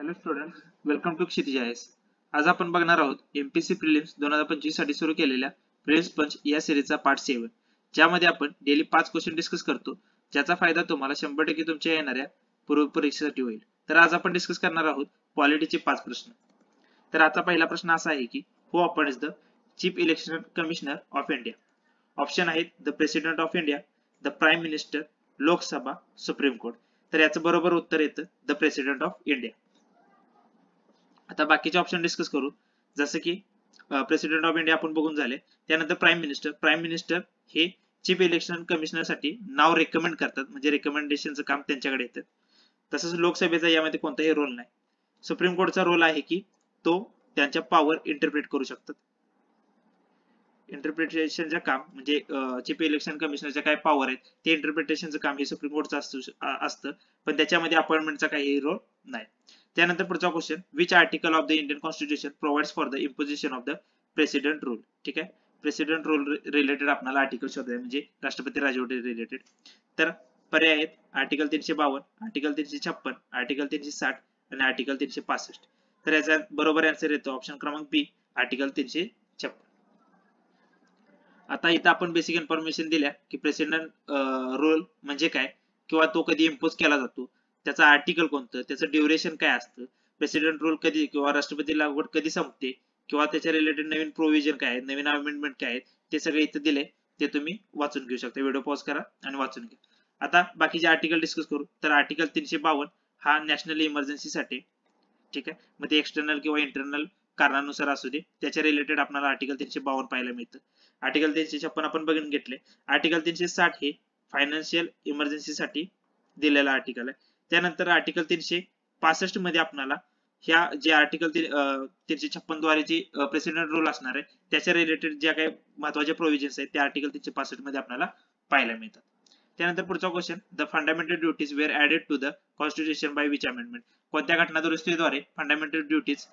Hello students, welcome to Kshitij I S. आज आपण बघणार आहोत एमपीएससी प्रिलिम्स 2025 साठी सुरू केलेल्या प्रिलिम्स पंच या सिरीजचा पार्ट 7, ज्यामध्ये आपण डेली 5 क्वेश्चन डिस्कस करतो, ज्याचा फायदा तुम्हाला 100% तुमच्या येणाऱ्या पूर्व परीक्षेसाठी होईल. तर आज आपण डिस्कस करणार आहोत पॉलिटीचे 5 प्रश्न. तर आता पहिला प्रश्न असा आहे की who appoints the chief election commissioner of India. Options आहेत the president of India, the prime minister, Lok Sabha, supreme court. तर याचं बरोबर उत्तर येतं द प्रेसिडेंट ऑफ इंडिया. आता बाकीचे ऑप्शन डिस्कस करू, जसं की प्रेसिडेंट ऑफ इंडिया आपण बघून झाले. त्यानंतर प्राईम मिनिस्टर हे चीफ इलेक्शन कमिशनर साठी नाव रेकमेंड करतात, म्हणजे रेकमेंडेशनचं काम त्यांच्याकडे येतं. तसंच लोकसभेचा यामध्ये कोणताही रोल नाही. सुप्रीम कोर्टचा रोल आहे की तो त्यांच्या पॉवर इंटरप्रेट करू शकतात. इंटरप्रिटेशनचं काम म्हणजे चीफ इलेक्शन कमिशनरच्या काय पॉवर आहेत ते इंटरप्रिटेशनचं काम हे सुप्रीम कोर्टचं असतं, पण त्याच्यामध्ये अपॉइंटमेंटचा काही रोल नाही. त्यानंतर पुढचा question, which article of the Indian constitution provides for the imposition of the president rule. ठीक आहे, प्रेसिडेंट रूल रिलेटेड आपल्याला आर्टिकल शोधायचे, म्हणजे राष्ट्रपती राजवटी रिलेटेड. तर पर्याय आहेत आर्टिकल 352, आर्टिकल 356, आर्टिकल 360 आणि आर्टिकल 365. तर याचा बरोबर आन्सर येतो ऑप्शन क्रमांक बी, आर्टिकल 356. आता इथं आपण बेसिक इन्फॉर्मेशन दिल्या की प्रेसिडेंट रूल म्हणजे काय किंवा तो कधी इम्पोज केला जातो, त्याचा आर्टिकल कोणतं, त्याचं ड्युरेशन काय असतं, प्रेसिडेंट रूल कधी किंवा राष्ट्रपती लागवड कधी संपते, किंवा त्याच्या रिलेटेड नवीन प्रोव्हिजन काय आहेत, नवीन अमेंडमेंट काय आहेत, ते सगळे इथं दिले. ते तुम्ही वाचून घेऊ शकता. व्हिडिओ पॉज करा आणि वाचून घ्या. आता बाकीचे आर्टिकल डिस्कस करू. तर आर्टिकल 352 हा नॅशनल इमर्जन्सीसाठी. ठीक आहे, मग ते एक्सटर्नल किंवा इंटरनल कारणानुसार असू दे, त्याच्या रिलेटेड आपल्याला आर्टिकल 352 पाहायला मिळतं. आर्टिकल 356 आपण बघून घेतले. आर्टिकल 360 हे फायनान्शियल इमर्जन्सीसाठी दिलेला आर्टिकल आहे. त्यानंतर आर्टिकल 365 मध्ये आपल्याला ह्या जे आर्टिकल 356 द्वारे जे प्रेसिडेंट रूल असणार आहे त्याच्या रिलेटेड ज्या काही महत्त्वाच्या प्रोव्हिजन्स आहेत त्या आर्टिकल 365 मध्ये आपल्याला पाहायला मिळतात. त्यानंतर पुढचा question, the fundamental duties were added to the constitution by which amendment. कोणत्या घटना दुरुस्तीद्वारे फंडामेंटल ड्युटीज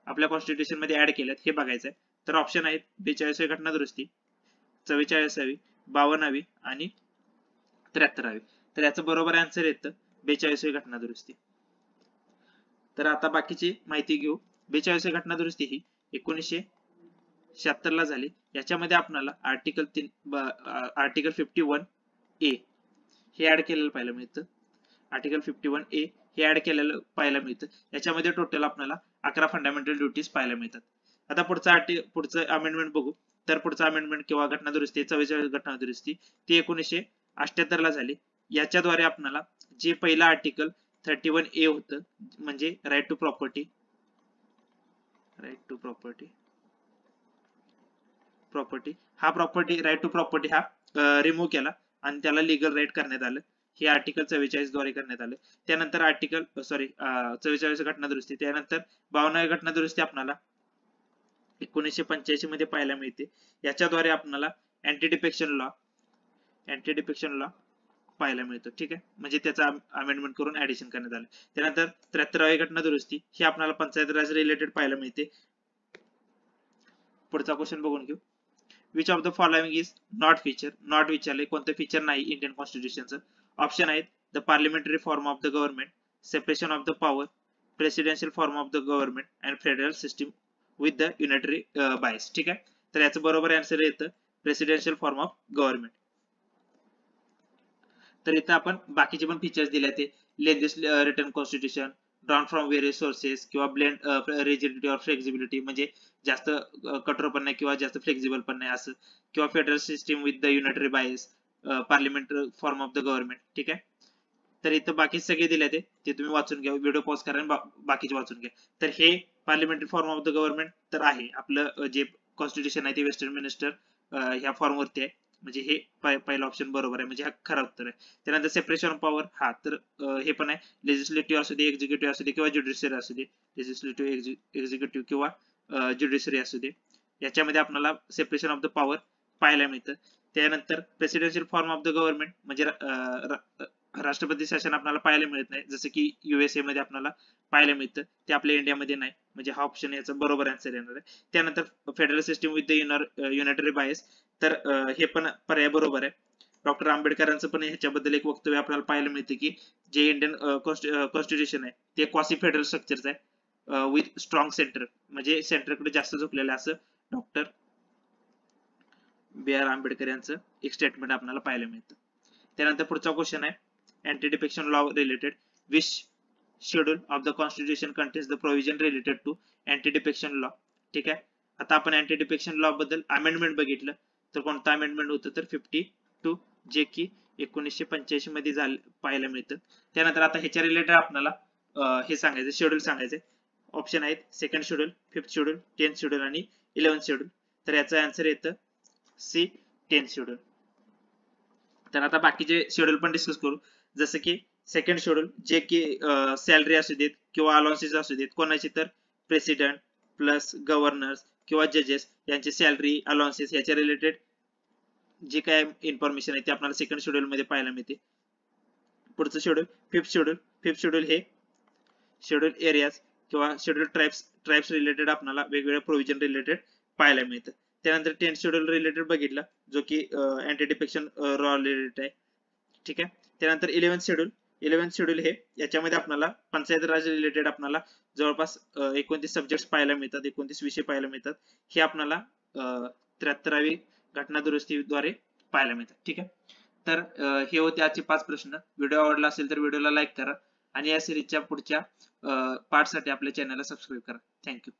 आपल्या कॉन्स्टिट्यूशन मध्ये ऍड केल्यात हे बघायचं आहे. तर ऑप्शन आहेत 42वी घटना दुरुस्ती, 44वी, 52वी आणि 73वी. तर याचं बरोबर आन्सर येतं 42वी घटना दुरुस्ती. तर आता बाकीची माहिती घेऊ. 42वी घटना दुरुस्ती ही 1976 ला झाली. याच्यामध्ये आपल्याला आर्टिकल 51A हे ऍड केलेलं पाहायला मिळतं. आर्टिकल 51A हे ऍड केलेलं पाहायला मिळतं. याच्यामध्ये टोटल आपल्याला 11 फंडामेंटल ड्युटीज पाहायला मिळतात. आता पुढचं अमेंडमेंट बघू. तर पुढचा अमेंडमेंट किंवा घटना दुरुस्ती 44 घटना दुरुस्ती ती 1978 ला झाली. याच्याद्वारे आपल्याला जे पहिला आर्टिकल 31A होतं, म्हणजे राईट टू प्रॉपर्टी हा राईट टू प्रॉपर्टी हा रिमूव्ह केला आणि त्याला लीगल राईट करण्यात आलं. हे आर्टिकल 44 द्वारे करण्यात आलं. त्यानंतर 44 घटना दुरुस्ती. त्यानंतर 52 घटना दुरुस्ती आपल्याला 1985 मध्ये पाहायला मिळते. याच्याद्वारे आपल्याला अँटी डिफेक्शन लॉ पाहायला मिळतो. ठीक आहे, म्हणजे त्याचा अमेंडमेंट करून ऍडिशन करण्यात आलं. त्यानंतर 73वी घटना दुरुस्ती ही आपल्याला पंचायत राज रिलेटेड पाहायला मिळते. पुढचा क्वेश्चन बघून घेऊ. Which of the following is not feature. Not विचारले कोणतं फीचर नाही इंडियन कॉन्स्टिट्यूशनचं. ऑप्शन आहेत the parliamentary form of the government, separation of the power, presidential form of the government and federal system with the unitary bias. ठीक आहे, तर याचं बरोबर answer येतं प्रेसिडेन्शियल फॉर्म ऑफ गव्हर्नमेंट. तर इथं आपण बाकीचे पण फीचर्स दिले ते lengthy return constitution, drawn from various sources किंवा ब्लेंड रिजिडिटी और फ्लेक्झिबिलिटी, म्हणजे जास्त कठोर पण नाही किंवा जास्त फ्लेक्झिबल पण नाही असं, किंवा federal system with the unitary bias, parliamentary form of the government. ठीक आहे, तर इथं बाकी सगळे दिले ते तुम्ही वाचून घ्या. व्हिडिओ पॉज करा आणि बाकीचे वाचून घ्या. तर हे parliamentary form of the government तर आहे आपलं जे कॉन्स्टिट्यूशन आहे ते वेस्टर्न मिनिस्टर ह्या फॉर्म वरती आहे, म्हणजे हे पहिला ऑप्शन बरोबर आहे, म्हणजे हा खरा उत्तर आहे. त्यानंतर सेपरेशन ऑफ पॉवर हा तर हे पण आहे, लेजिस्लेटिव्ह असू दे, एक्झिक्युटिव्ह असू दे किंवा ज्युडिशियरी असू दे, लेजिस्लेटिव्ह, एक्झिक्युटिव्ह किंवा ज्युडिशियरी असू दे, याच्यामध्ये आपल्याला सेपरेशन ऑफ द पॉवर पाहायला मिळतं. त्यानंतर presidential form of the government म्हणजे राष्ट्रपती शासन आपल्याला पाहायला मिळत नाही, जसं की USA मध्ये आपल्याला पाहायला मिळतं, ते आपल्या इंडियामध्ये नाही, म्हणजे हा ऑप्शन याचा बरोबर आन्सर येणार आहे. त्यानंतर federal system with the unitary bias, तर हे पण पर्याय बरोबर आहे. डॉक्टर आंबेडकरांचं पण ह्याच्याबद्दल एक वक्तव्य आपल्याला पाहायला मिळते की जे इंडियन कॉन्स्टिट्यूशन आहे ते क्वासी फेडरल स्ट्रक्चरचं आहे विथ स्ट्रॉंग सेंटर, म्हणजे सेंटरकडे जास्त झुकलेलं आहे असं डॉक्टर बी आर आंबेडकर यांचं एक स्टेटमेंट आपल्याला पाहायला मिळतं. त्यानंतर पुढचा क्वेश्चन आहे anti defection law related. Which schedule of the constitution contains the provision related to anti defection law. ठीक आहे, आता आपण अँटी डिफेक्शन लॉ बद्दल अमेंडमेंट बघितलं तर कोणतं अमेंडमेंट होतं तर 52 जे की 1985 मध्ये झालं पाहायला मिळतं. त्यानंतर आता ह्याच्या रिलेटेड आपल्याला हे सांगायचं शेड्यूल सांगायचं. ऑप्शन आहेत second schedule, fifth schedule, 10th schedule आणि 11th शेड्यूल. तर याचं आन्सर येतं सी 10th शेड्यूल. तर आता बाकीचे शेड्यूल पण डिस्कस करू. जसं की सेकंड शेड्यूल जे की सॅलरी असू देत किंवा अलाउन्सेस असू देत कोणाची तर प्रेसिडेंट प्लस गव्हर्नर्स किंवा जजेस यांची सॅलरी अलाउन्सेस याच्या रिलेटेड जे काय इन्फॉर्मेशन आहे ते आपल्याला सेकंड शेड्यूल मध्ये पाहायला मिळते. पुढचं schedule fifth schedule. Fifth schedule हे शेड्यूल एरियाज किंवा शेड्यूल ट्राइब्स रिलेटेड आपल्याला वेगवेगळ्या प्रोव्हिजन रिलेटेड पाहायला मिळतं. त्यानंतर 10th शेड्यूल रिलेटेड बघितलं जो की अँटी डिफेक्शन लॉ रिलेटेड आहे. ठीक आहे, त्यानंतर 11th शेड्यूल. 11th शेड्यूल हे याच्यामध्ये आपल्याला पंचायत राज रिलेटेड आपल्याला जवळपास 29 सब्जेक्ट्स पाहायला मिळतात, 29 विषय पाहायला मिळतात. हे आपल्याला 73वी घटना दुरुस्तीद्वारे पाहायला मिळतात. ठीक आहे, तर हे होते आजचे 5 प्रश्न. व्हिडिओ आवडला असेल तर व्हिडिओला लाईक करा आणि या सिरीजच्या पुढच्या पार्टसाठी आपल्या चॅनलला सबस्क्राईब करा. थँक्यू.